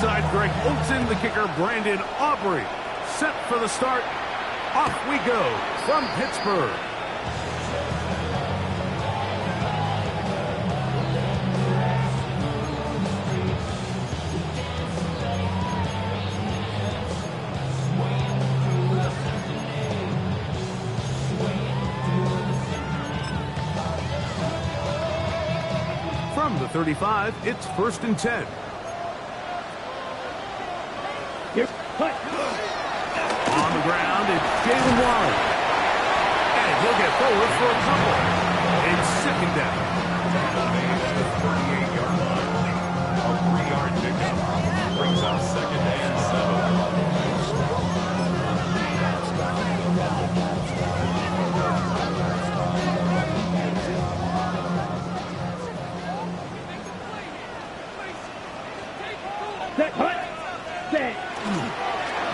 side, Greg Olsen, the kicker, Brandon Aubrey. Set for the start. Off we go from Pittsburgh. From the 35, it's 1st and 10. On the ground, it's Jalen Warren. And he'll get forward for a couple. It's 2nd down. The 38-yard line. A 3-yard pickup brings up 2nd and 7.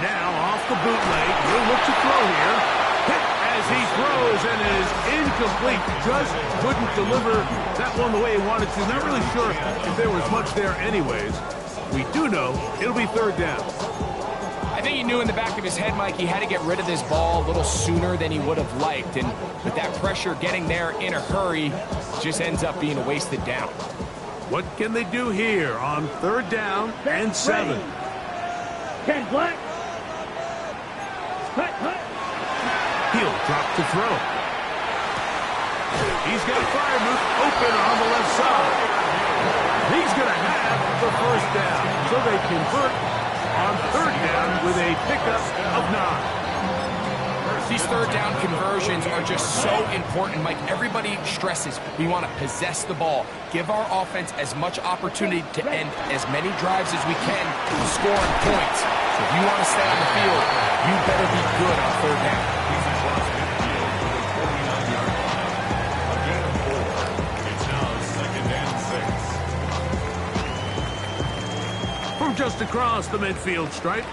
Now off the bootleg, he'll look to throw here. Hit as he throws, and it is incomplete. Just couldn't deliver that one the way he wanted to. Not really sure if there was much there anyways. We do know it'll be 3rd down. I think he knew in the back of his head, Mike, he had to get rid of this ball a little sooner than he would have liked. And with that pressure getting there in a hurry, just ends up being a wasted down. What can they do here on 3rd down and 7? Ken Black. He'll drop to throw. He's got Freiermuth open on the left side. He's going to have the 1st down. So they convert on 3rd down with a pickup of 9. These 3rd down conversions are just so important, Mike. Everybody stresses we want to possess the ball, give our offense as much opportunity to end as many drives as we can, scoring points. So if you want to stay on the field, you better be good on 3rd down. He's across midfield to the 49-yard line. A gain of 4. It's now 2nd and 6. From just across the midfield stripe,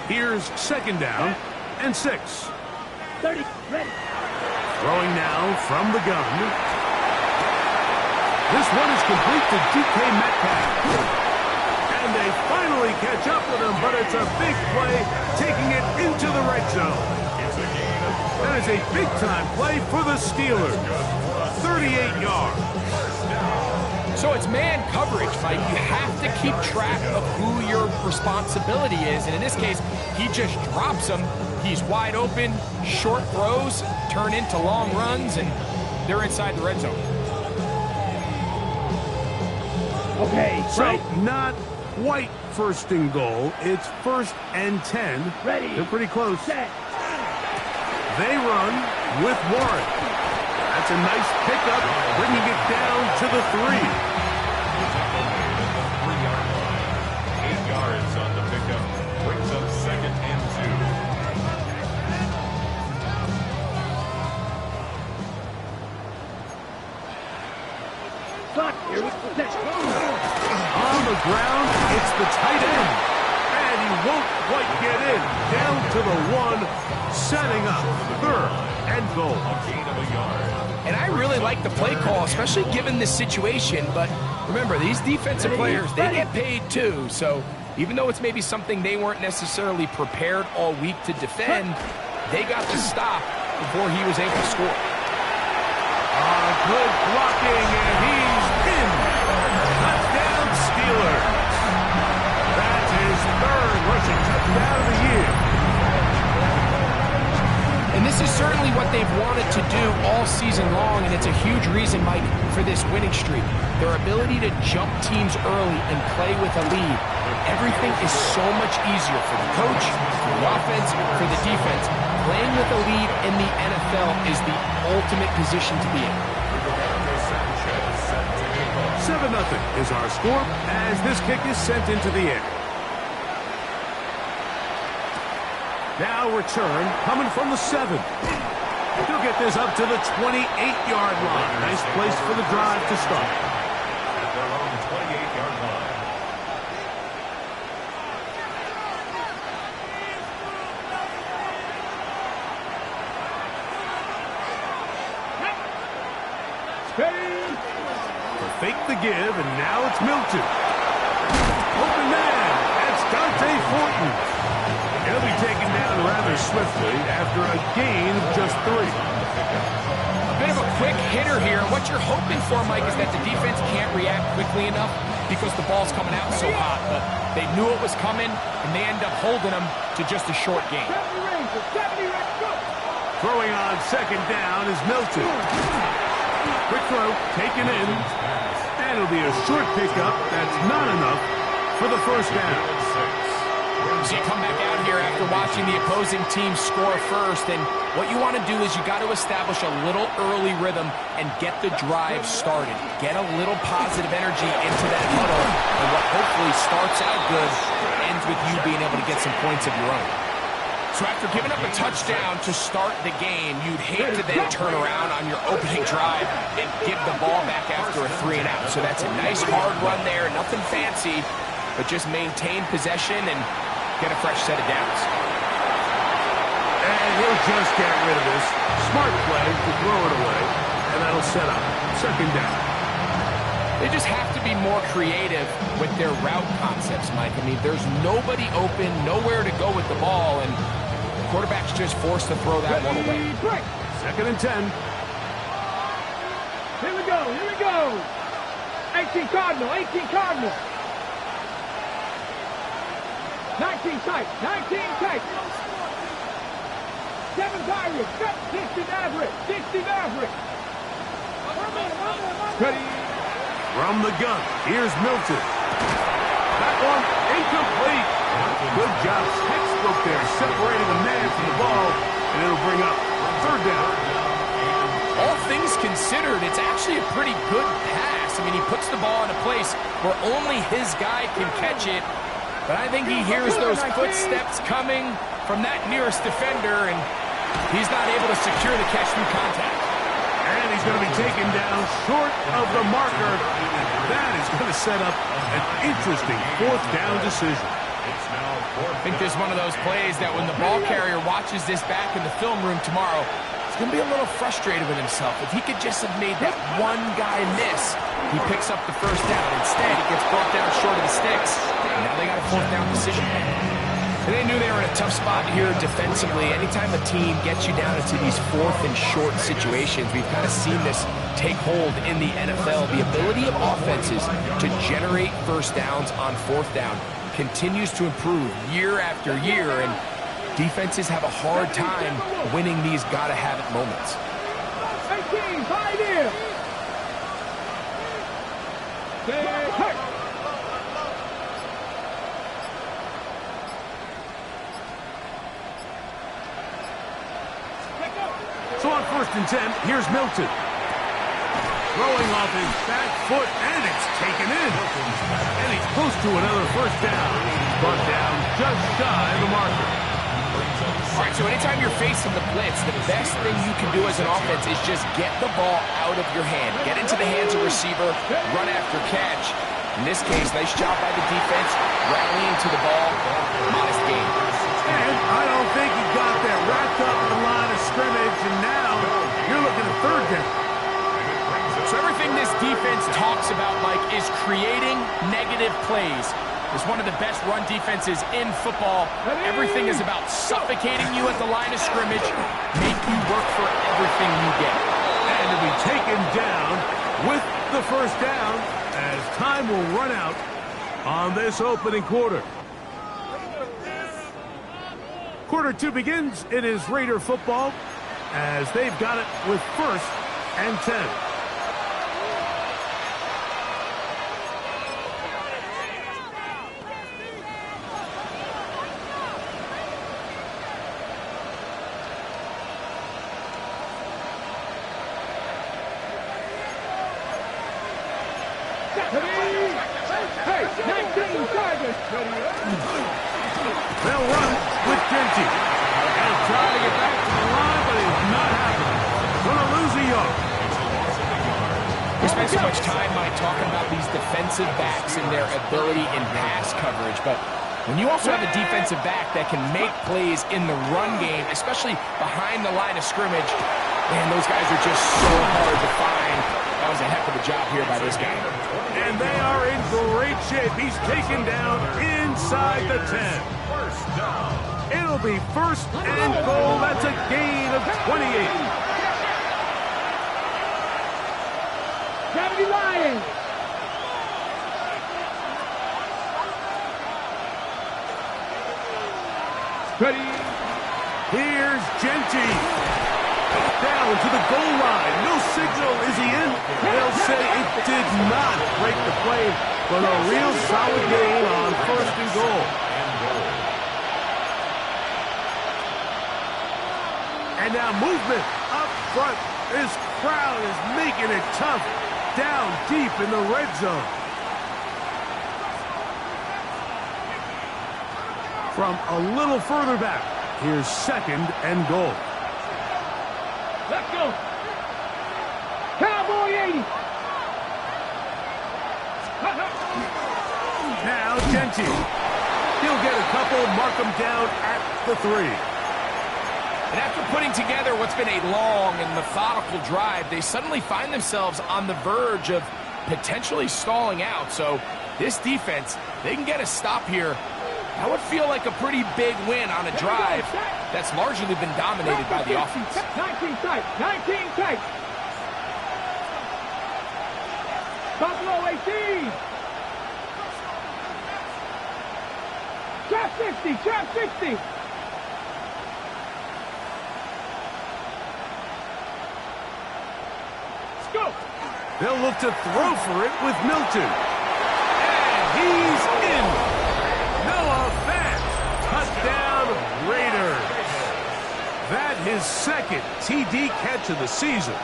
here's 2nd down and 6. 30, ready. Throwing now from the gun. This one is complete to DK Metcalf. And they finally catch up with him, but it's a big play, taking it into the red zone. That is a big-time play for the Steelers. 38 yards. So it's man coverage, Mike. You have to keep track of who your responsibility is. And in this case, he just drops him. He's wide open, short throws, turn into long runs, and they're inside the red zone. Okay, so not quite 1st and goal. It's 1st and 10. Ready. They're pretty close. Set. They run with Warren. That's a nice pickup, bringing it down to the 3. 3-yard line. 8 yards on the pickup brings up 2nd and 2. On the ground, it's the tight end. And he won't quite get in. Down to the 1, setting up 3rd and goal. A gain of a yard. And I really like the play call, especially given this situation. But remember, these defensive players, they get paid too. So even though it's maybe something they weren't necessarily prepared all week to defend, they got the stop before he was able to score. Good blocking, and he's in. Touchdown, Steelers. That's his 3rd rushing touchdown of the year. And this is certainly what they've wanted to do all season long, and it's a huge reason, Mike, for this winning streak. Their ability to jump teams early and play with a lead. Everything is so much easier for the coach, for the offense, for the defense. Playing with a lead in the NFL is the ultimate position to be in. 7-0 is our score as this kick is sent into the air. Now return coming from the 7. He'll get this up to the 28-yard line. Nice place for the drive to start. At their own 28-yard line. To fake the give, and now it's Milton. Open man, that's Devontae Fortin. He'll be taken down rather swiftly after a gain of just 3. A bit of a quick hitter here. What you're hoping for, Mike, is that the defense can't react quickly enough because the ball's coming out so hot. But they knew it was coming, and they end up holding them to just a short gain. Throwing on second down is Milton. Quick throw, taken in. And it'll be a short pickup. That's not enough for the first down. So you come back out here after watching the opposing team score first, and what you want to do is you got to establish a little early rhythm and get the drive started. Get a little positive energy into that huddle, and what hopefully starts out good ends with you being able to get some points of your own. So after giving up a touchdown to start the game, you'd hate to then turn around on your opening drive and give the ball back after a 3-and-out. So that's a nice hard run there, nothing fancy, but just maintain possession and get a fresh set of downs. And he'll just get rid of this. Smart play to throw it away, and that'll set up second down. They just have to be more creative with their route concepts, Mike. I mean, there's nobody open, nowhere to go with the ball, and the quarterback's just forced to throw that one away. Second and 10. Here we go, here we go. 18 Cardinal, 18 Cardinal. 19 tight, 19 tight. 7 Tigers, 60 Maverick, 60 Maverick. Ready. From the gun, here's Milton. That one incomplete. Good job, textbook there, separating the man from the ball, and it'll bring up third down. All things considered, it's actually a pretty good pass. I mean, he puts the ball in a place where only his guy can catch it. But I think he hears those footsteps coming from that nearest defender, and he's not able to secure the catch through contact. And he's going to be taken down short of the marker. That is going to set up an interesting fourth down decision. I think there's one of those plays that when the ball carrier watches this back in the film room tomorrow, he's going to be a little frustrated with himself. If he could just have made that one guy miss, he picks up the first down. Instead, he gets brought down short of the sticks. And now they got a fourth down decision. And they knew they were in a tough spot here defensively. Anytime a team gets you down into these fourth and short situations, we've kind of seen this take hold in the NFL. The ability of offenses to generate first downs on fourth down continues to improve year after year, and defenses have a hard time winning these gotta-have-it moments. 18, high there. So on first and 10, here's Milton. Throwing off his back foot, and it's taken in. And he's close to another first down. Brought down just shy of the marker. All right, so anytime you're facing the blitz, the best thing you can do as an offense is just get the ball out of your hand. Get into the hands of receiver, run after catch. In this case, nice job by the defense, rallying to the ball, modest gain. And I don't think he got that wrapped up in the line of scrimmage, and now you're looking at third down. So everything this defense talks about, Mike, is creating negative plays. It's one of the best run defenses in football. Everything is about suffocating you at the line of scrimmage, make you work for everything you get. And to be taken down with the first down as time will run out on this opening quarter. Quarter 2 begins. It is Raider football as they've got it with first and 10. Hey, 19 Tigers. They'll run with Genty. And try to get back to the line, but it's not happening. Gonna lose a yard. We spend so much time, Mike, talking about these defensive backs and their ability in pass coverage, but when you also have a defensive back that can make plays in the run game, especially behind the line of scrimmage, Man, those guys are just so hard to find. That was a heck of a job here by this guy. And they are in great shape. He's taken down inside the 10. First down. It'll be first and goal. That's a gain of 28. Gravity Lions. Ready. Here's Genty. Down to the goal line. No signal. Is he in? They'll say it did not break the play, but a real solid gain on first and goal. And now movement up front. This crowd is making it tough down deep in the red zone. From a little further back, here's second and goal. Let's go. Cowboy 80. Now Genty. He'll get a couple, mark him down at the 3. And after putting together what's been a long and methodical drive, they suddenly find themselves on the verge of potentially stalling out. So this defense, they can get a stop here. That would feel like a pretty big win on a drive that's largely been dominated by the offense. 19 tight. 19 tight. Buffalo 18. Trap 60. Trap 60. Let's go. They'll look to throw for it with Milton. And he's in. Noah Fant, touchdown Raiders. That his second TD catch of the season.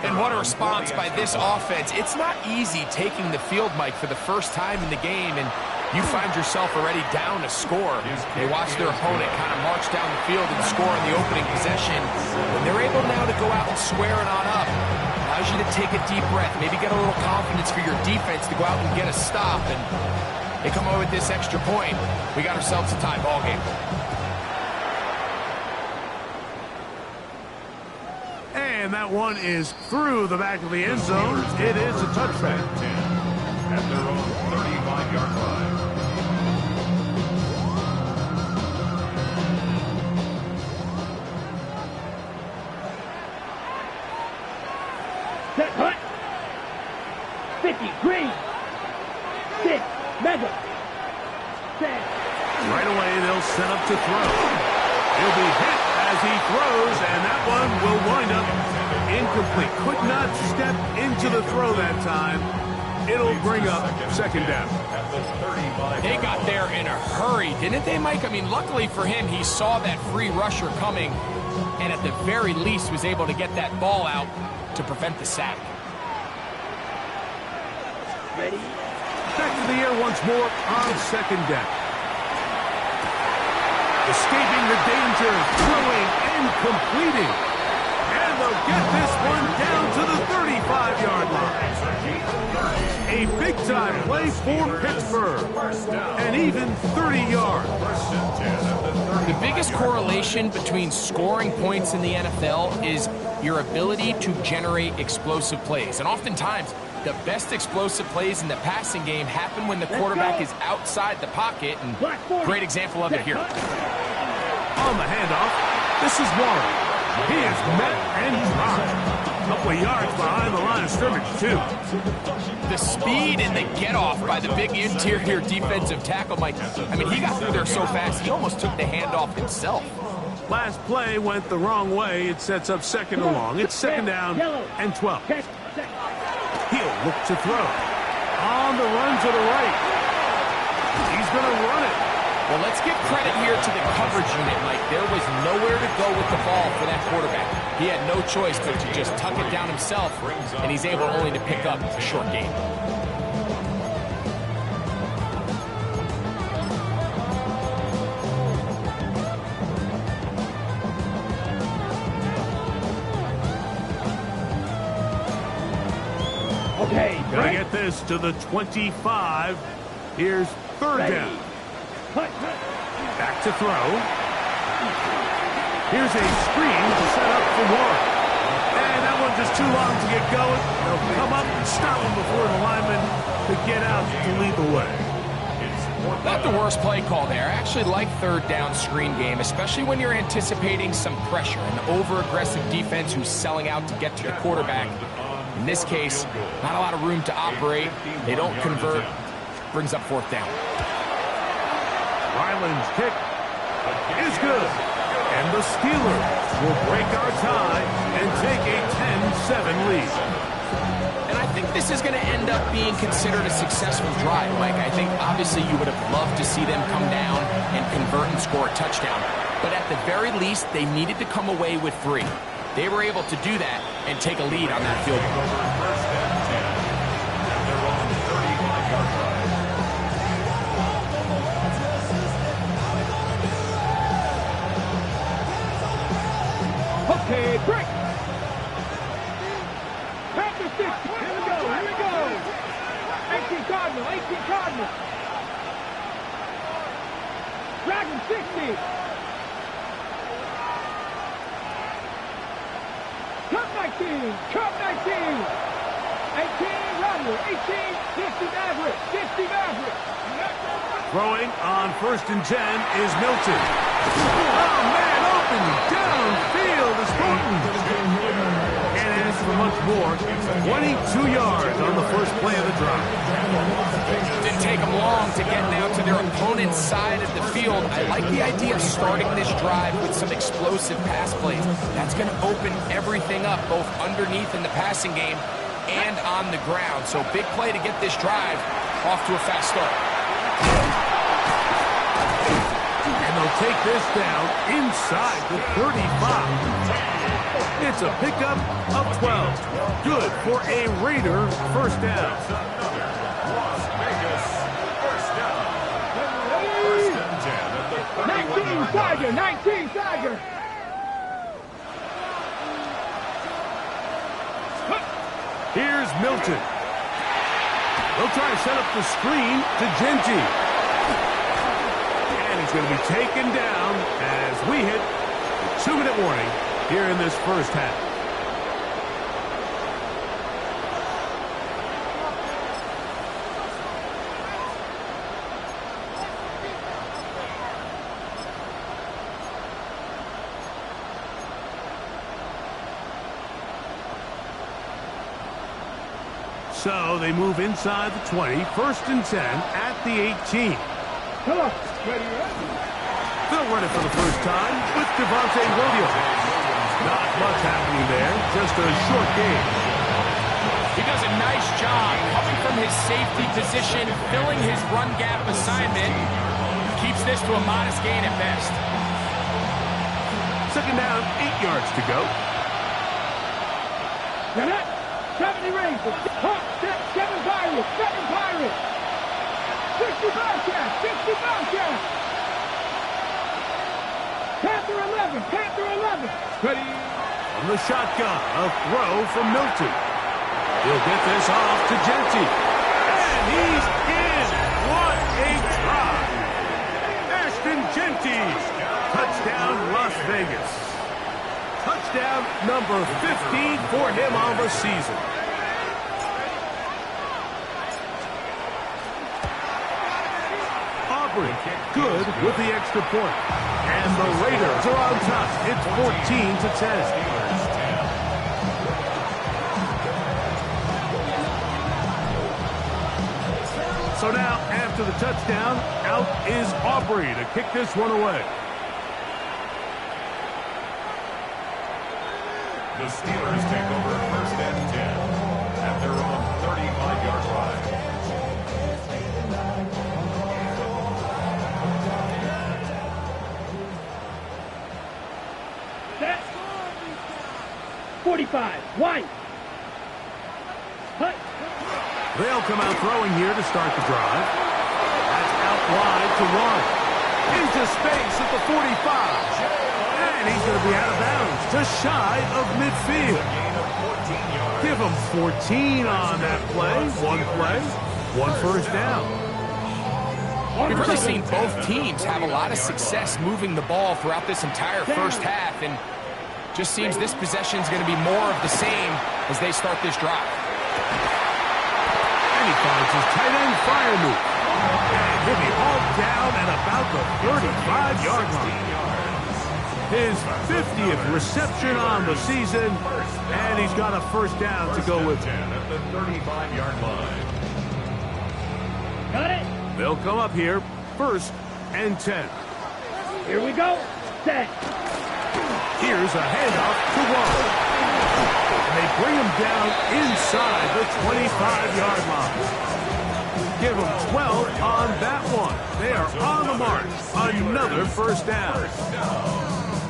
And what a response by this offense. It's not easy taking the field, Mike, for the first time in the game, and you find yourself already down a score. They watch their opponent kind of march down the field and score in the opening possession. And they're able now to go out and square it on up. Allows you to take a deep breath, maybe get a little confidence for your defense to go out and get a stop. And they come away with this extra point. We got ourselves a tie ball game. And that one is through the back of the end zone. It is a touchback. At their own 35-yard line. Set hunt. 50. Green. 6. Mega. 10. Right away, they'll set up to throw. He'll be hit as he throws, and that one will wind up incomplete. Could not step into the throw that time. It'll bring up second down. They got there in a hurry, didn't they, Mike? I mean, luckily for him, he saw that free rusher coming, and at the very least was able to get that ball out to prevent the sack. Ready. Back to the air once more on second down. Escaping the danger, throwing and completing. And they'll get this one down to the 35-yard line. A big-time play for Pittsburgh. And even 30 yards. The biggest correlation between scoring points in the NFL is your ability to generate explosive plays. And oftentimes, the best explosive plays in the passing game happen when the quarterback is outside the pocket. And great example of it here. On the handoff, this is Warren. He is met and dropped. A couple of yards behind the line of scrimmage, too. The speed and the get-off by the big interior defensive tackle, Mike. I mean, he got through there so fast, he almost took the handoff himself. Last play went the wrong way. It sets up second and long. It's second down and 12. He'll look to throw. On the run to the right. He's going to run it. Well, let's give credit here to the coverage unit, Mike. There was nowhere to go with the ball for that quarterback. He had no choice but to just tuck it down himself, and he's able only to pick up a short gain. Okay. Gonna get this to the 25. Here's third down. Back to throw. Here's a screen to set up for Warren. And that one's just too long to get going. They'll come up and stop him before the lineman to get out to lead the way. Not the worst play call there. I actually like third down screen game, especially when you're anticipating some pressure, an over-aggressive defense who's selling out to get to the quarterback. In this case, not a lot of room to operate. They don't convert. Brings up fourth down. Ryland's kick is good. And the Steelers will break our tie and take a 10-7 lead. And I think this is going to end up being considered a successful drive, Mike. I think obviously you would have loved to see them come down and convert and score a touchdown. But at the very least, they needed to come away with 3. They were able to do that and take a lead on that field goal. First and 10. And they're on the 35-yard line. Okay, break. Panther 60. Here we go. 18 Cardinal. Dragon 60. Cup 19. 18 Rodney. 18. 60 Maverick. Throwing on first and 10 is Milton. Oh, man, open downfield is Thornton. And asks for much more. 22 yards on the first play of the drive. Didn't take them long to get now to their opponent's side of the field. I like the idea of starting this drive with some explosive pass plays. That's going to open everything up, both underneath in the passing game and on the ground. So big play to get this drive off to a fast start. And they'll take this down inside the 35. It's a pickup of 12. Good for a Raider first down. Las Vegas, first down. First and 10 at the 31. 19 Tiger. Here's Milton. They'll try to set up the screen to Genty. And he's going to be taken down as we hit the 2-minute warning here in this first half. So they move inside the 20, first and 10 at the 18. Come on. They'll run it for the first time with Devontae Williams. Not much happening there, just a short game. He does a nice job coming from his safety position, filling his run gap assignment. Keeps this to a modest gain at best. Second down, 8 yards to go. 70 Rangers. Hawk, 7 Pirates. 60 Bobcats. Panther 11. Ready from the shotgun. A throw from Milton. He'll get this off to Genty. And he's in. What a try. Ashton Genty. Touchdown, Las Vegas. Touchdown number 15 for him on the season. Aubrey good with the extra point. And the Raiders are on top. It's 14-10. So now, after the touchdown, out is Aubrey to kick this one away. The Steelers take over first and 10 at their own 35-yard line. Set. 45. White. Hut. They'll come out throwing here to start the drive. That's out wide to Warren. Into space at the 45. And he's going to be out of bounds, just shy of midfield. Give him 14 on that play. One first down. We've really seen both teams have a lot of success moving the ball throughout this entire first half, and just seems this possession is going to be more of the same as they start this drive. And he finds his tight end fire move. And he'll be hauled down at about the 35-yard line. His 50th reception on the season, and he's got a first down to go with it. At the 35-yard line. Got it. They'll come up here, 1st and 10. Here we go. Set. Here's a handoff to Warren. And they bring him down inside the 25-yard line. Give them 12 on that one. They are on the march. Another first down.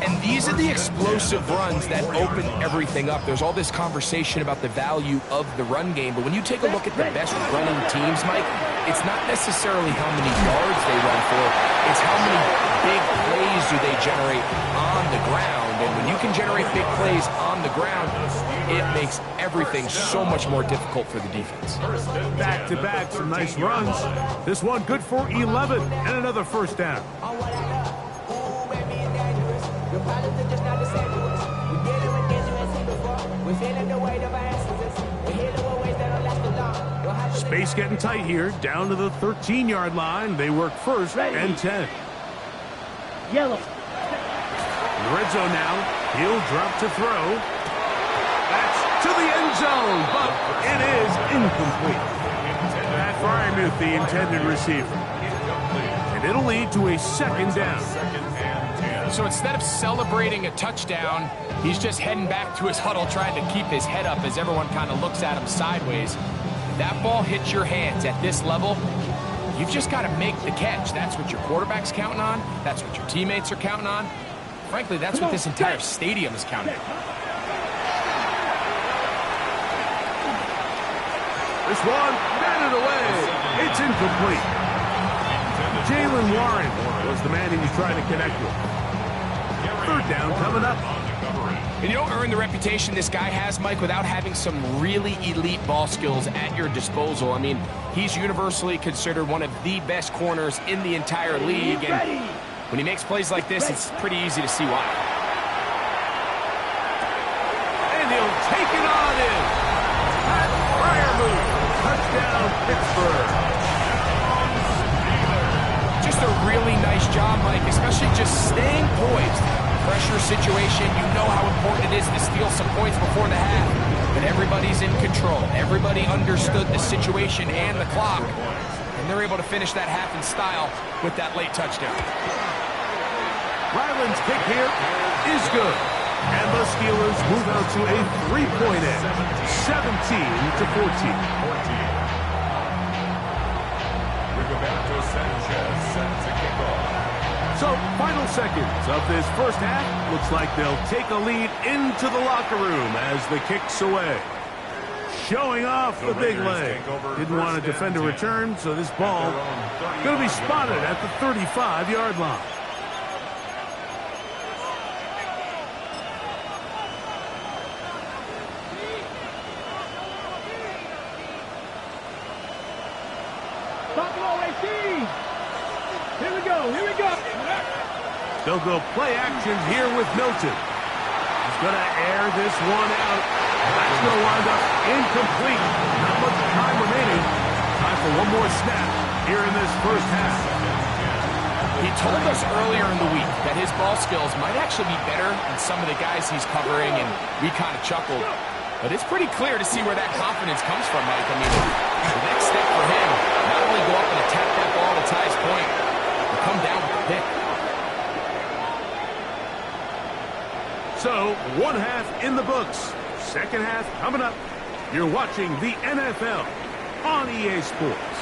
And these are the explosive runs that open everything up. There's all this conversation about the value of the run game, but when you take a look at the best running teams, Mike, it's not necessarily how many yards they run for, it's how many big plays do they generate on the ground. And when you can generate big plays on the ground, it makes everything so much more difficult for the defense. Back-to-back, some nice runs. This one good for 11 and another first down. Space getting tight here, down to the 13-yard line. They work 1st and 10. Yellow. In the red zone now. He'll drop to throw. That's to the end zone, but it is incomplete. Pat Freiermuth, the intended receiver. And it'll lead to a second down. So instead of celebrating a touchdown, he's just heading back to his huddle trying to keep his head up as everyone kind of looks at him sideways. That ball hits your hands at this level, you've just got to make the catch. That's what your quarterback's counting on. That's what your teammates are counting on. Frankly, that's what this entire stadium is counting on. This one, batted away. It's incomplete. Jaylen Warren was the man he was trying to connect with. 3rd down coming up. And you don't earn the reputation this guy has, Mike, without having some really elite ball skills at your disposal. I mean, he's universally considered one of the best corners in the entire league. And when he makes plays like this, it's pretty easy to see why. And he'll take it on in. Pat Freiermuth, touchdown Pittsburgh. Just a really nice job, Mike, especially just staying poised. Pressure situation, you know how important it is to steal some points before the half. But everybody's in control. Everybody understood the situation and the clock. And they're able to finish that half in style with that late touchdown. Ryland's kick here is good. And the Steelers move out to a 3-point edge, 17-14. Rigoberto Sanchez set to kick off. So, final seconds of this first half. Looks like they'll take a lead into the locker room as the kick's away. Showing off the big leg. Didn't want to defend a return, so this ball going to be spotted at the 35-yard line. Here we go. Here we go. They'll go play action here with Milton. He's going to air this one out. That's going to wind up incomplete. Not much time remaining. Time for one more snap here in this first half. He told us earlier in the week that his ball skills might actually be better than some of the guys he's covering, and we kind of chuckled. But it's pretty clear to see where that confidence comes from, Mike. I mean, the next step for him, not only go up and attack that ball to Ty's point, but come down with the pick. So, one half in the books. Second half coming up. You're watching the NFL on EA Sports.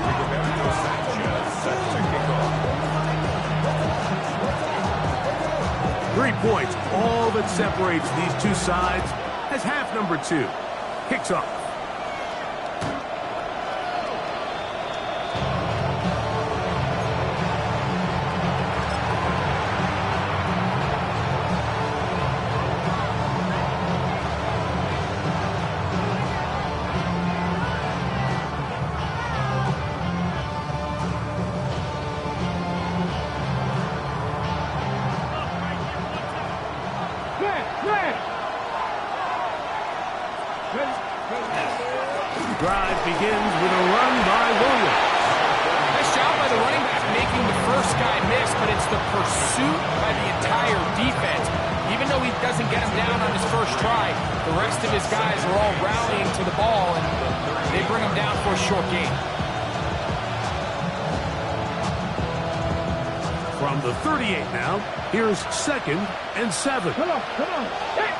Rigoberto Sanchez set to kick off. 3 points, all that separates these two sides as half number 2 kicks off. Drive begins with a run by Williams. Nice job by the running back making the first guy miss, but it's the pursuit by the entire defense. Even though he doesn't get him down on his first try, the rest of his guys are all rallying to the ball, and they bring him down for a short gain. From the 38 now, here's 2nd and 7. Come on. Hey.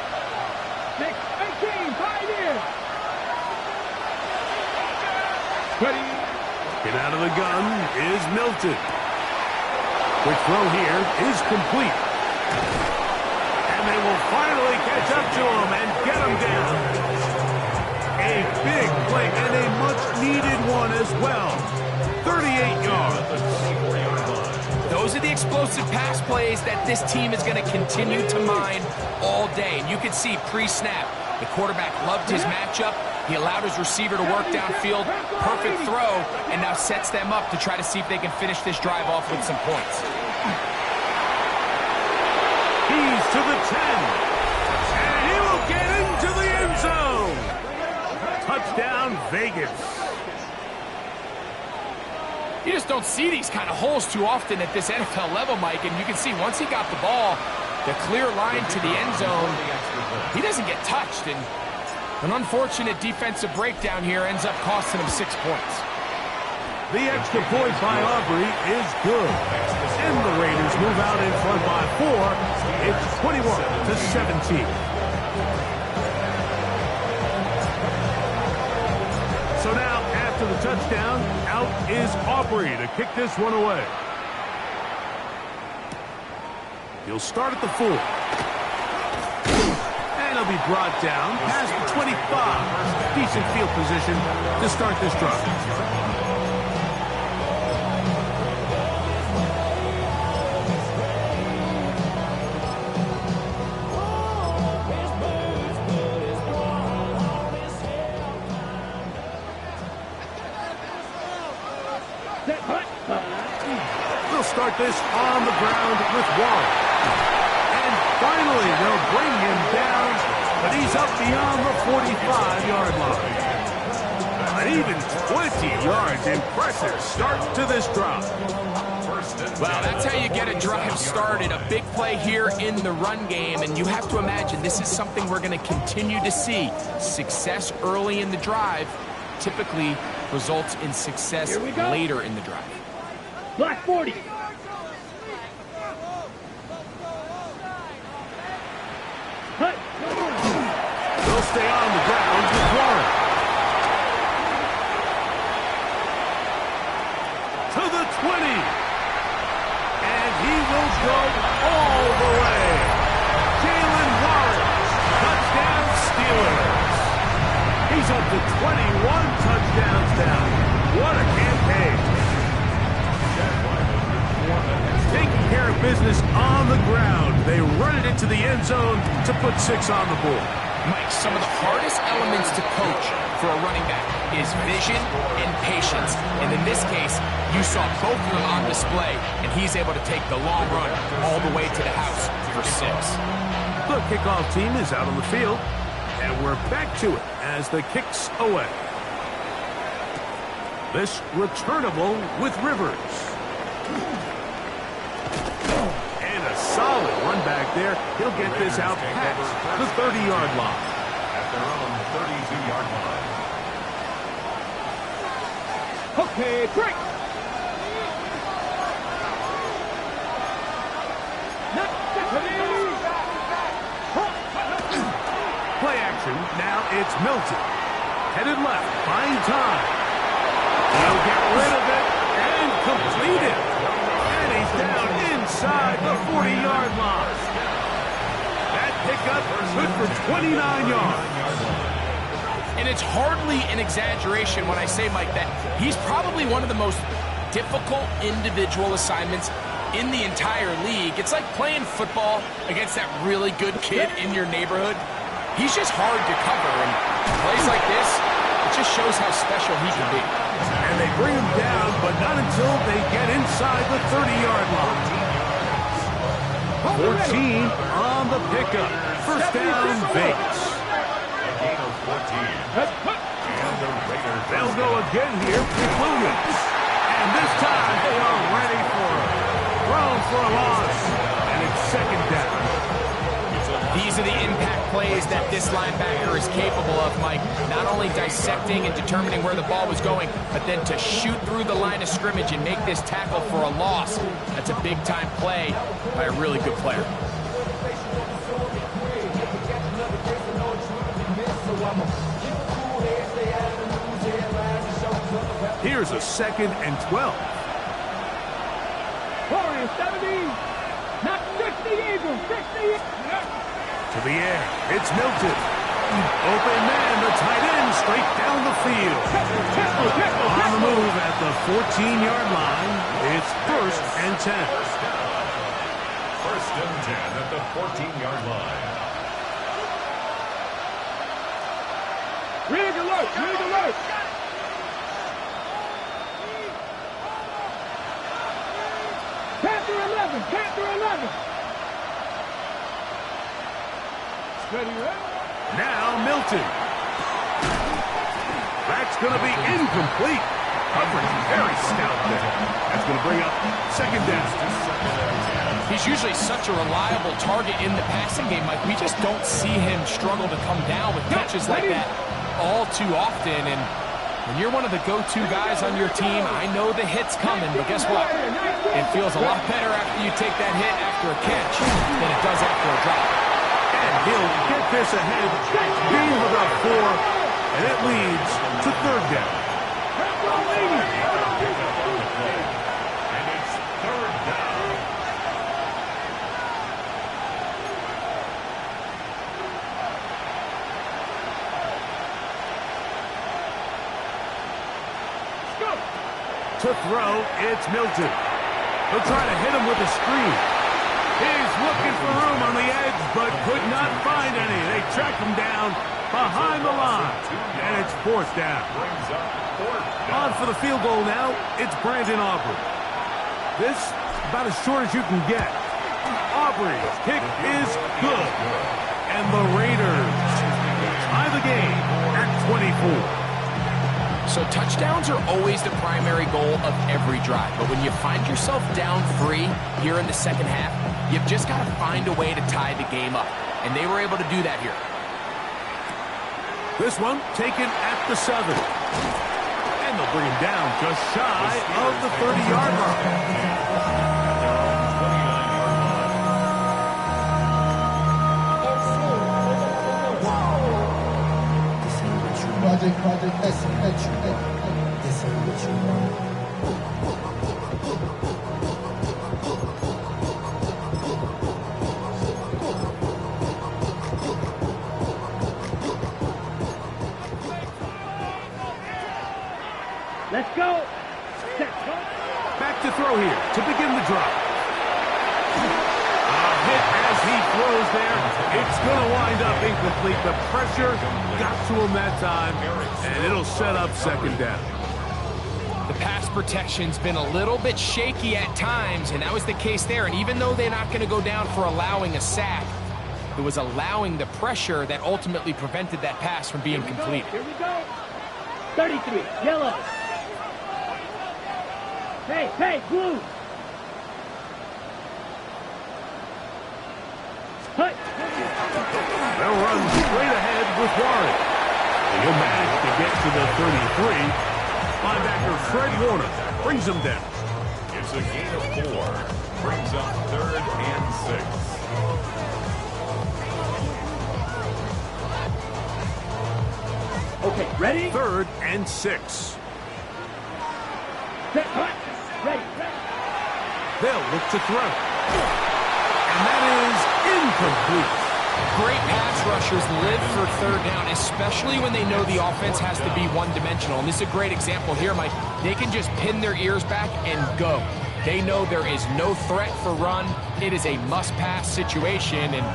Next 18, pioneer. Ready. Get out of the gun is Milton. Quick throw here is complete. And they will finally catch up to him and get him down. A big play and a much-needed one as well. 38 yards. Those are the explosive pass plays that this team is going to continue to mine all day. And you can see pre-snap, the quarterback loved his matchup. He allowed his receiver to work downfield. Perfect throw, and now sets them up to try to see if they can finish this drive off with some points. He's to the 10. And he will get into the end zone. Touchdown, Vegas. You just don't see these kind of holes too often at this NFL level, Mike. And you can see once he got the ball, the clear line to the end zone, he doesn't get touched. And an unfortunate defensive breakdown here ends up costing him 6 points. The extra point by Aubrey is good. And the Raiders move out in front by 4. It's 21-17. So now, after the touchdown, out is Aubrey to kick this one away. He'll start at the 4. And he'll be brought down past the 25. Decent field position to start this drive. They'll start this on the ground with Warren. And finally, they'll bring him down, but he's up beyond the 45-yard line. An even 20 yards. Impressive start to this drive. Well, that's how you get a drive started. A big play here in the run game, and you have to imagine this is something we're going to continue to see. Success early in the drive typically results in success later in the drive. Black 40. Hut. They'll stay on the ground with Warren. To the 20. And he will go all the way. Jalen Warren. Touchdown Steelers. He's up to 21 touchdowns now. What a campaign. Taking care of business on the ground. They run it into the end zone to put 6 on the board. Mike, some of the hardest elements to coach for a running back is vision and patience. And in this case, you saw both of them on display, and he's able to take the long run all the way to the house for 6. The kickoff team is out on the field, and we're back to it as the kick's away. This returnable with Rivers. And a solid run back there. He'll get this out past the 30-yard line. At their own 32-yard line. Okay, break. Play action. Now it's Milton. Headed left. Buying time. He'll get rid of it and complete it. And he's down inside the 40-yard line. That pickup good for 29 yards. And it's hardly an exaggeration when I say, Mike, that he's probably one of the most difficult individual assignments in the entire league. It's like playing football against that really good kid in your neighborhood. He's just hard to cover, and plays like this, it just shows how special he can be. And they bring him down, but not until they get inside the 30-yard line. 14 on the pickup. First down, Vegas. A gain of 14. And And the Raiders. They'll go again here with Williams. And this time they are ready for it. Thrown for a loss. And it's second down. These are the impact plays that this linebacker is capable of, Mike. Not only dissecting and determining where the ball was going, but then to shoot through the line of scrimmage and make this tackle for a loss. That's a big-time play by a really good player. Here's a 2nd and 12. Corey, 70. Not 60, Eagles. 60. To the air. It's Milton. Open man, the tight end, straight down the field. On the move at the 14-yard line. It's 1st and 10. First and 10 at the 14-yard line. Rig alert. Rig alert. Panther 11. Panther 11. Ready, ready? Now Milton. That's going to be incomplete. Coverage very stout there. That's going to bring up 2nd down. He's usually such a reliable target in the passing game, Mike. We just don't see him struggle to come down with catches like that all too often. And when you're one of the go-to guys on your team, I know the hit's coming, but guess what? It feels a lot better after you take that hit after a catch than it does after a drop. And he'll get this ahead, gain of about 4, and it leads to 3rd down. And it's 3rd down. To throw, it's Milton. They'll try to hit him with a screen. He's looking for room on the edge, but could not find any. They track him down behind the line, and it's 4th down. Brings up 4th down. On for the field goal now, it's Brandon Aubrey. This about as short as you can get. Aubrey's kick is good, and the Raiders tie the game at 24. So touchdowns are always the primary goal of every drive. But when you find yourself down 3 here in the second half, you've just got to find a way to tie the game up. And they were able to do that here. This one taken at the 7. And they'll bring him down just shy of the 30-yard line. Project S. This ain't what you want. Let's go. Back to throw here to begin the drive. A hit as he throws there. It's going to wind up incomplete. The pressure got to him that time, and it'll set up 2nd down. The pass protection's been a little bit shaky at times, and that was the case there. And even though they're not going to go down for allowing a sack, it was allowing the pressure that ultimately prevented that pass from being complete. Here we go. 33, yellow. Hey, blue. Hut. They'll run straight ahead with Warren. And he'll manage to get to the 33. Linebacker Fred Warner brings him down. It's a gain of 4. Brings up 3rd and 6. Okay, ready? 3rd and 6. Set, hut. Ready. They'll look to throw. And that is incomplete. Great pass rushers live for 3rd down, especially when they know the offense has to be one-dimensional. And this is a great example here, Mike. They can just pin their ears back and go. They know there is no threat for run. It is a must-pass situation, and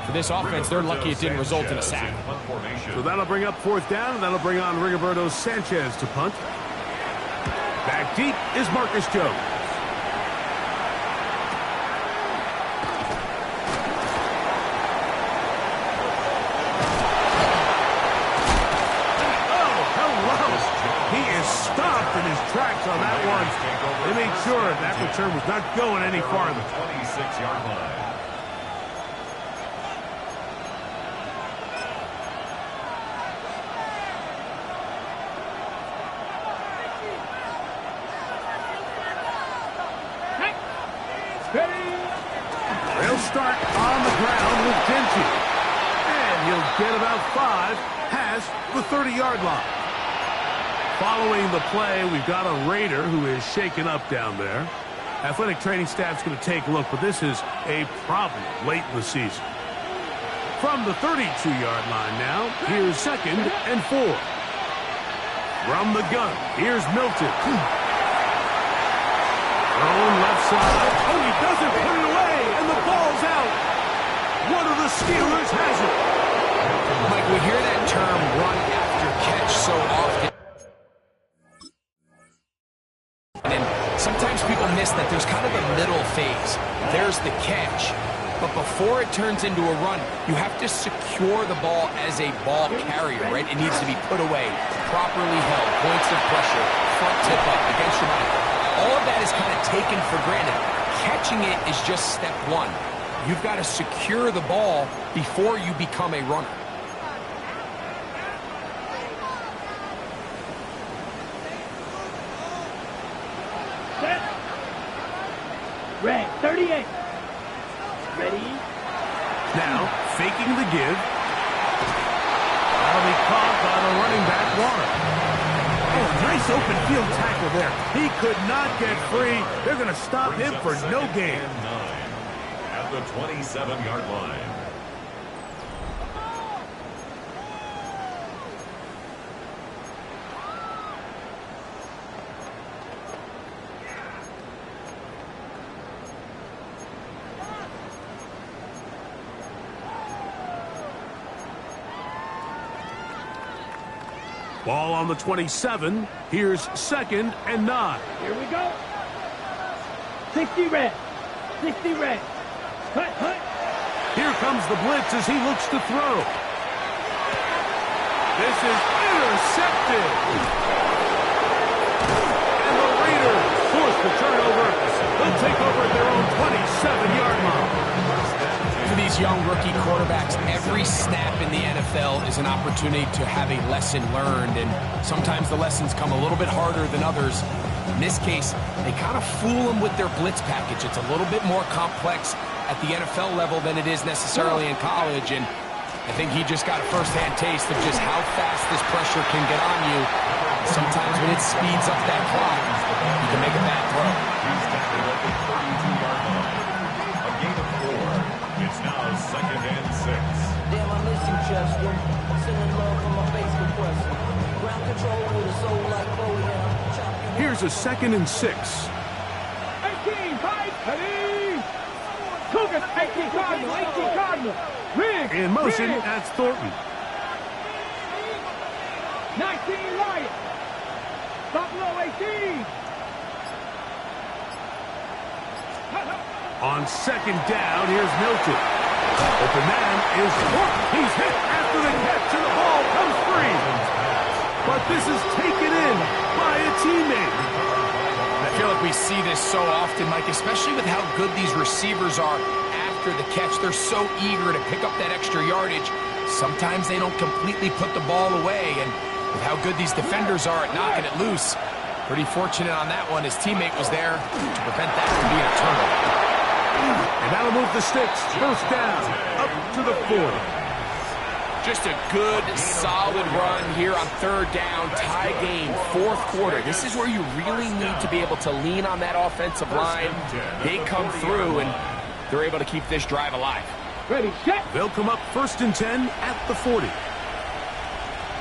for this offense, they're lucky it didn't result in a sack. So that'll bring up 4th down, and that'll bring on Rigoberto Sanchez to punt. Back deep is Marcus Jones. sure that return was not going any farther. 26-yard line. They'll start on the ground with Genty. And he'll get about 5 past the 30-yard line. Following the play, we've got a Raider who is shaken up down there. Athletic training staff's going to take a look, but this is a problem late in the season. From the 32-yard line now, here's 2nd and 4. From the gun, here's Milton. Thrown left side. Oh, he doesn't put it away, and the ball's out. One of the Steelers has it. Mike, we hear that term run after catch so often. And sometimes people miss that there's kind of a middle phase. There's the catch. But before it turns into a run, you have to secure the ball as a ball carrier, right? It needs to be put away, properly held, points of pressure, front tip up against your body. All of that is kind of taken for granted. Catching it is just step one. You've got to secure the ball before you become a runner. Set. Red, 38. Ready? Now, faking the give. That'll be caught by the running back, Warner. Oh, nice open field tackle there. He could not get free. They're going to stop him for no gain. At the 27-yard line. Ball on the 27. Here's 2nd and 9. Here we go. 60 red. 60 red. Cut, cut. Here comes the blitz as he looks to throw. This is intercepted. And the Raiders force the turnover. They'll take over at their own 27-yard line. For these young rookie quarterbacks, every snap in the NFL is an opportunity to have a lesson learned, and sometimes the lessons come a little bit harder than others. In this case, they kind of fool them with their blitz package. It's a little bit more complex at the NFL level than it is necessarily in college, and I think he just got a first-hand taste of just how fast this pressure can get on you. Sometimes when it speeds up that clock, you can make a bad throw. He's tackled at the 32-yard line. A gain of 4. It's now 2nd and 6. Damn, I miss you, Chester. Sending love from my Facebook question. Ground control with a soul like Bowie. Here's a 2nd and 6. 18, fight. Ready? Cougars, 18 Cardinal, 18 Cardinal. Rig. In motion, Rig. that's Thornton. 19 Lions. Buffalo, 18. On 2nd down, here's Milton. Open man is Thornton. He's hit after the catch, and the ball comes free. But this is taken in by a teammate. I feel like we see this so often, Mike, especially with how good these receivers are after the catch. They're so eager to pick up that extra yardage. Sometimes they don't completely put the ball away, and with how good these defenders are at knocking it loose, pretty fortunate on that one. His teammate was there to prevent that from being a turnover. And that'll move the sticks. First down, up to the 40. Just a good, solid run here on 3rd down, tie game, 4th quarter. This is where you really need to be able to lean on that offensive line. They come through, and they're able to keep this drive alive. Ready, set. They'll come up 1st and 10 at the 40.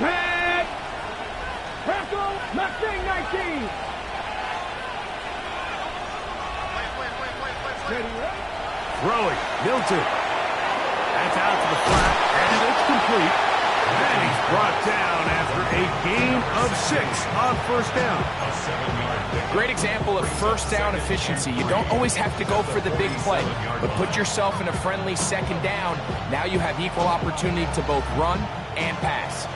Red. Crackle, Mustang 19. Throwing, Milton. That's out to the flat, and it's complete. And he's brought down after a gain of 6 on 1st down. A 7-yard pick. Great example of first down efficiency. You don't always have to go for the big play, but put yourself in a friendly 2nd down. Now you have equal opportunity to both run and pass.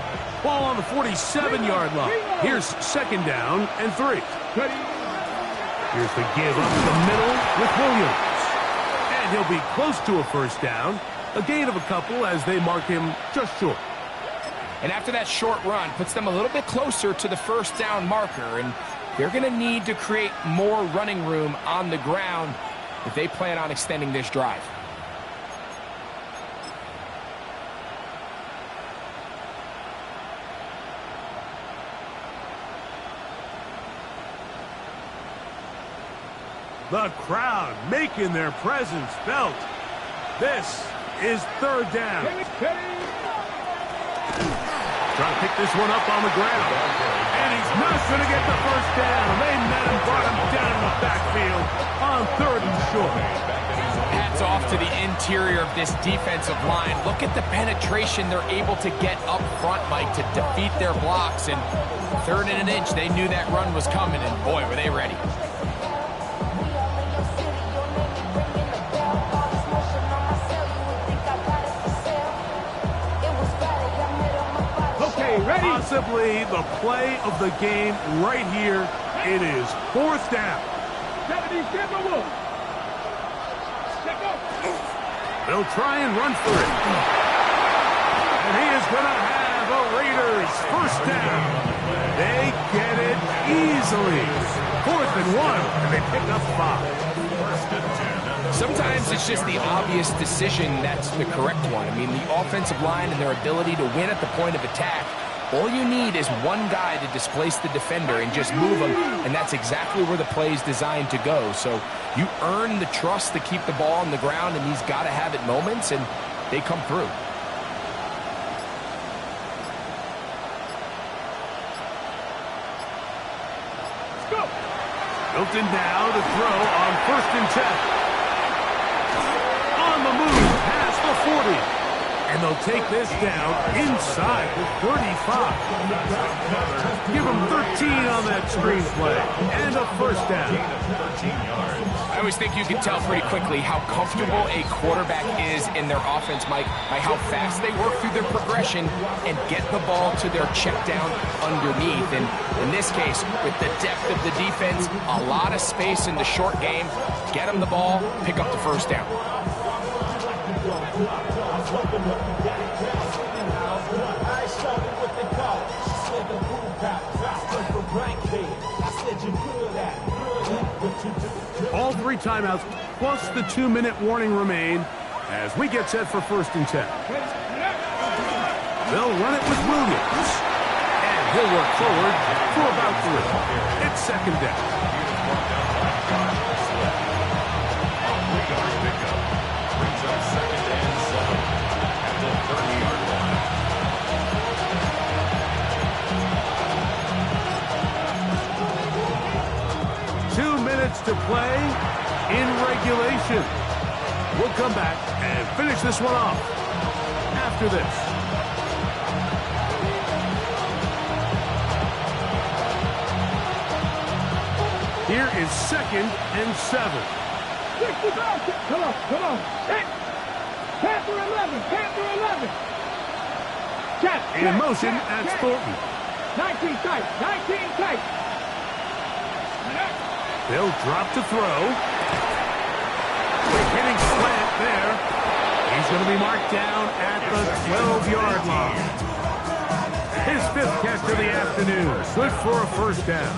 Ball on the 47-yard line. Here's 2nd down and 3. Ready. Here's the give up the middle with Williams. And he'll be close to a first down. A gain of a couple as they mark him just short. And after that short run, puts them a little bit closer to the first down marker. And they're going to need to create more running room on the ground if they plan on extending this drive. The crowd making their presence felt. This is third down. Trying to pick this one up on the ground. And he's not going to get the first down. They met him, brought him down in the backfield on third and short. Hats off to the interior of this defensive line. Look at the penetration they're able to get up front, Mike, to defeat their blocks. And third and an inch, they knew that run was coming, and boy, were they ready. Ready? Possibly the play of the game right here. It is fourth down. They'll try and run for it. And he is going to have a Raiders first down. They get it easily. 4th and 1, and they pick up 5. Sometimes it's just the obvious decision that's the correct one. I mean, the offensive line and their ability to win at the point of attack, all you need is one guy to displace the defender and just move him, and that's exactly where the play is designed to go. So you earn the trust to keep the ball on the ground in these gotta-have-it moments, and they come through. Let's go. Hilton now to throw on 1st and 10. On the move, past the 40. And they'll take this down inside the 35. Give them 13 on that screen play. And a first down. I always think you can tell pretty quickly how comfortable a quarterback is in their offense, Mike, by how fast they work through their progression and get the ball to their check down underneath. And in this case, with the depth of the defense, a lot of space in the short game, get them the ball, pick up the first down. All 3 timeouts plus the 2-minute warning remain as we get set for 1st and 10. They'll run it with Williams. And he'll work forward for about 3. It's 2nd down. Brings up 2nd and 7 at the 30-yard line. To play in regulation. We'll come back and finish this one off after this. Here is 2nd and 7. 60. Come on. Hey. Panther 11. Check. In motion at Thornton. 19 tight. They'll drop to throw. Quick hitting slant there. He's going to be marked down at the 12-yard line. His 5th catch of the afternoon. Good for a first down.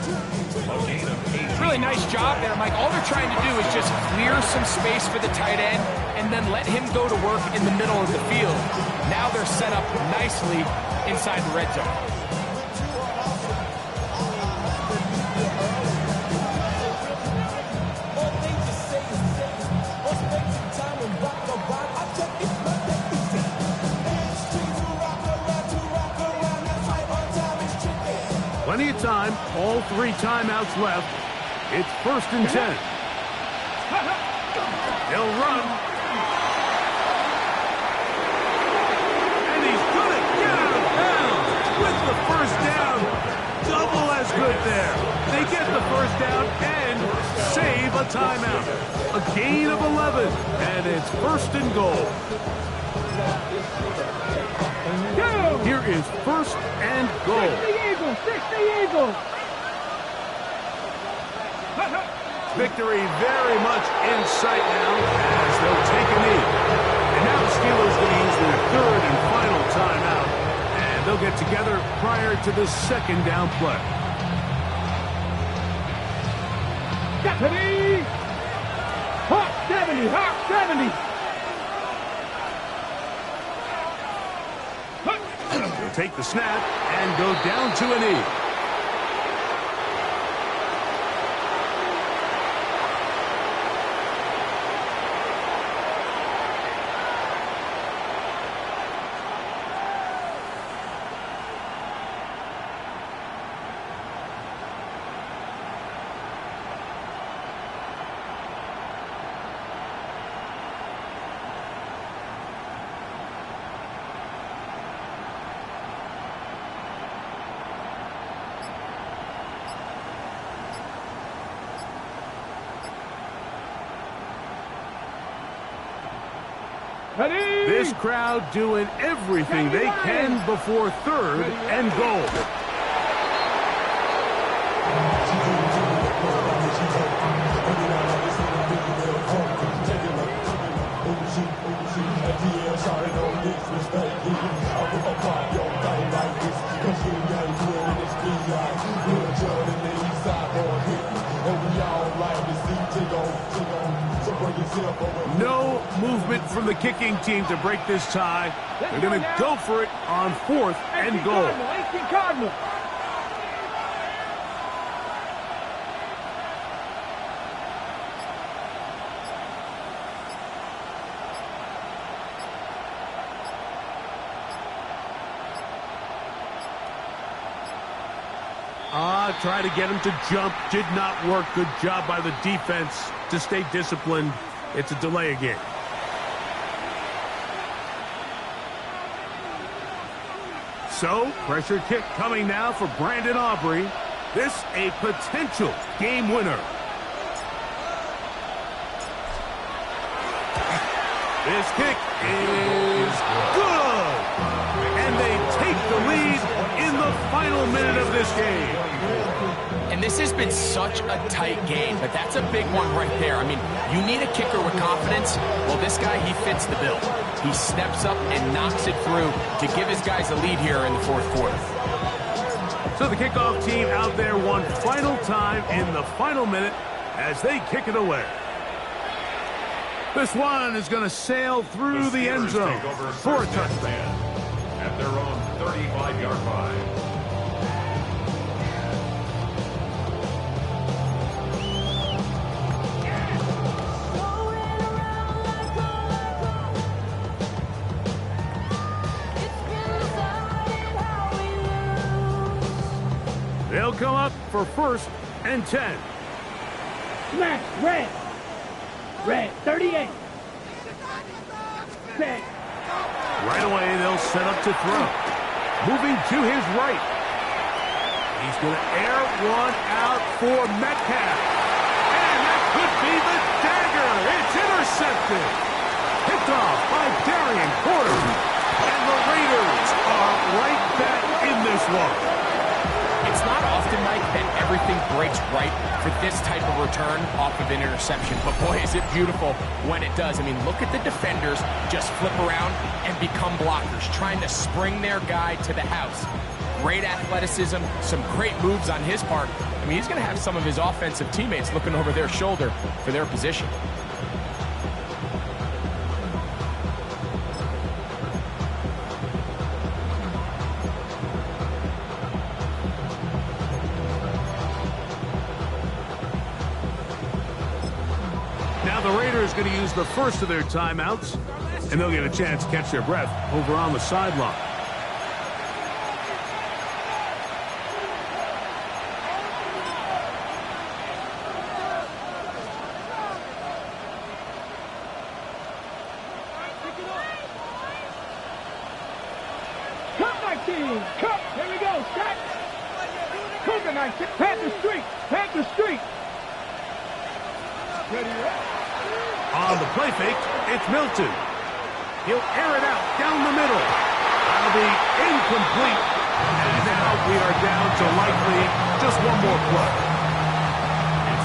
Really nice job there, Mike. All they're trying to do is just clear some space for the tight end and then let him go to work in the middle of the field. Now they're set up nicely inside the red zone. Plenty of time, all 3 timeouts left. It's 1st and 10. He'll run. And he's going to get out of bounds with the first down. Double as good there. They get the first down and save a timeout. A gain of 11, and it's 1st and goal. Here is 1st and goal. 60 Eagles. Victory very much in sight now as they'll take a knee. And now the Steelers going to use their third and final timeout, and they'll get together prior to the second down play. Deputy! Hawk 70! Hawk 70! They'll take the snap and go down to a knee. Ready? This crowd doing everything they can before third and goal. No movement from the kicking team to break this tie. They're going to go for it on fourth and goal. 18 Cardinal. Try to get him to jump. Did not work. Good job by the defense to stay disciplined. It's a delay again. So, pressure kick coming now for Brandon Aubrey. This a potential game winner. This kick is good. And they take the lead in the final minute of this game. And this has been such a tight game, but that's a big one right there. I mean, you need a kicker with confidence. Well, this guy, he fits the bill. He steps up and knocks it through to give his guys a lead here in the fourth quarter. So the kickoff team out there one final time in the final minute as they kick it away. This one is going to sail through the end zone for a touchdown. At their own 35-yard line. They'll come up for first and 10. Smash, red. Red, 38. Set. Right away, they'll set up to throw. Moving to his right. He's going to air one out for Metcalf. And that could be the dagger. It's intercepted. Picked off by Darian Porter. And the Raiders are right back in this one. It's not often, Mike, that everything breaks right for this type of return off of an interception. But boy, is it beautiful when it does. I mean, look at the defenders just flip around and become blockers, trying to spring their guy to the house. Great athleticism, some great moves on his part. I mean, he's going to have some of his offensive teammates looking over their shoulder for their position. The Raiders going to use the first of their timeouts, and they'll get a chance to catch their breath over on the sideline. Cup 19. Cup. Here we go. Set. Cougar 19. Panther Street. Panther Street. Ready, On the play fake, it's Milton. He'll air it out down the middle. That'll be incomplete. And now we are down to likely just one more play.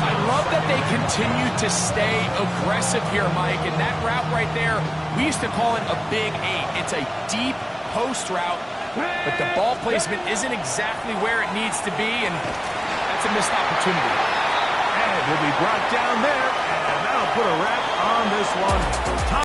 I love that they continue to stay aggressive here, Mike, and that route right there, we used to call it a big 8. It's a deep post route, but the ball placement isn't exactly where it needs to be, and that's a missed opportunity. And will be brought down there, and that'll put a wrap on this one.